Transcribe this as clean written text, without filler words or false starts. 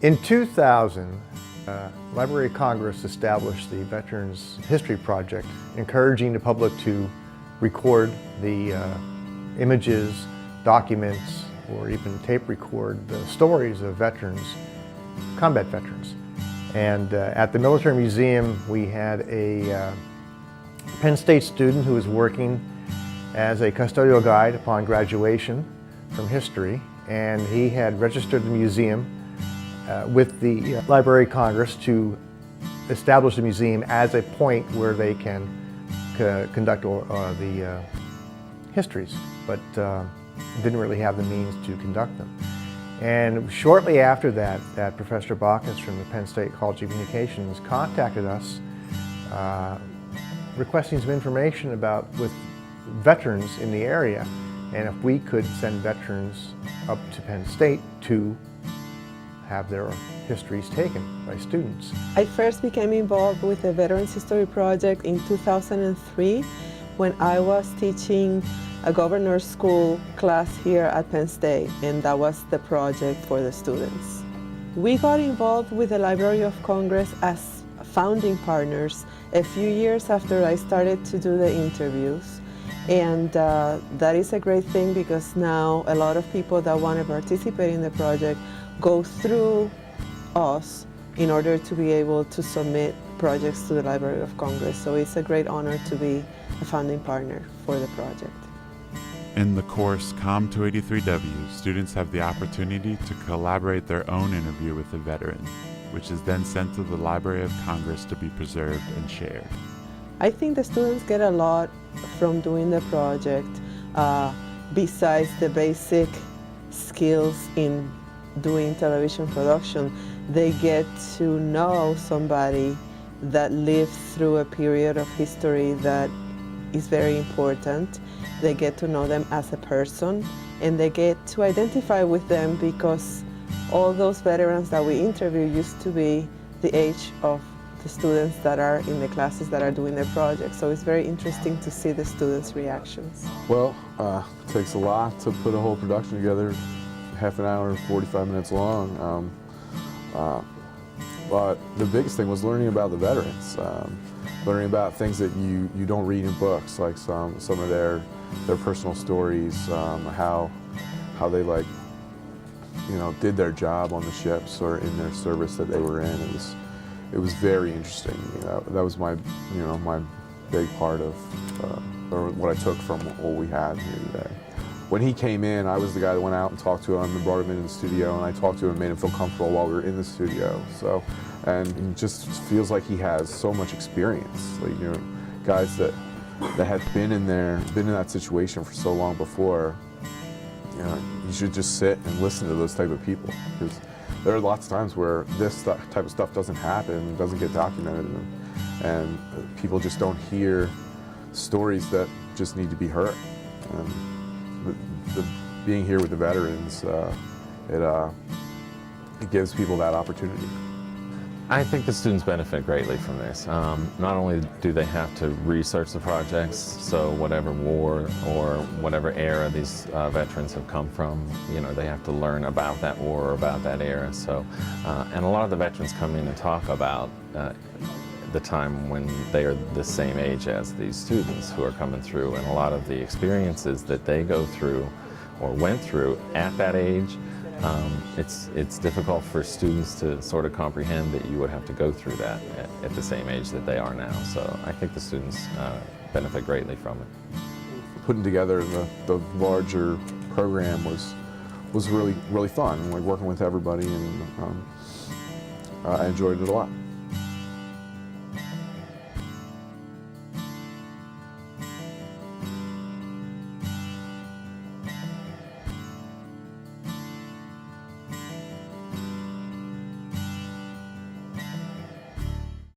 In 2000, Library of Congress established the Veterans History Project, encouraging the public to record the images, documents, or even tape record the stories of veterans, combat veterans. And at the Military Museum, we had a Penn State student who was working as a custodial guide upon graduation from history, and he had registered the museum with the Library of Congress to establish the museum as a point where they can conduct the histories, but didn't really have the means to conduct them. And shortly after that, Professor Baukus from the Penn State College of Communications contacted us requesting some information with veterans in the area, and if we could send veterans up to Penn State to have their histories taken by students. I first became involved with the Veterans History Project in 2003 when I was teaching a governor's school class here at Penn State, and that was the project for the students. We got involved with the Library of Congress as founding partners a few years after I started to do the interviews. And that is a great thing because now a lot of people that want to participate in the project go through us in order to be able to submit projects to the Library of Congress. So it's a great honor to be a founding partner for the project. In the course COM 283W, students have the opportunity to collaborate their own interview with a veteran, which is then sent to the Library of Congress to be preserved and shared. I think the students get a lot from doing the project, besides the basic skills in doing television production. They get to know somebody that lived through a period of history that is very important. They get to know them as a person, and they get to identify with them because all those veterans that we interview used to be the age of the students that are in the classes that are doing the project. So it's very interesting to see the students' reactions. Well, it takes a lot to put a whole production together, half an hour, 45 minutes long. But the biggest thing was learning about the veterans, learning about things that you don't read in books, like some of their personal stories, how they did their job on the ships or in their service that they were in. It was very interesting. That was my big part of or what I took from what we had here today. When he came in, I was the guy that went out and talked to him and brought him into the studio, and I talked to him and made him feel comfortable while we were in the studio. So, and it just feels like he has so much experience. Like, guys that had been in that situation for so long before. You should just sit and listen to those type of people, because there are lots of times where this type of stuff doesn't happen, doesn't get documented, and people just don't hear stories that just need to be heard. And being here with the veterans, it gives people that opportunity. I think the students benefit greatly from this. Not only do they have to research the projects, so whatever war or whatever era these veterans have come from, they have to learn about that war or about that era. So, and a lot of the veterans come in and talk about the time when they are the same age as these students who are coming through, and a lot of the experiences that they go through or went through at that age. It's difficult for students to sort of comprehend that you would have to go through that at the same age that they are now. So I think the students benefit greatly from it. Putting together the larger program was really fun, like working with everybody, and I enjoyed it a lot.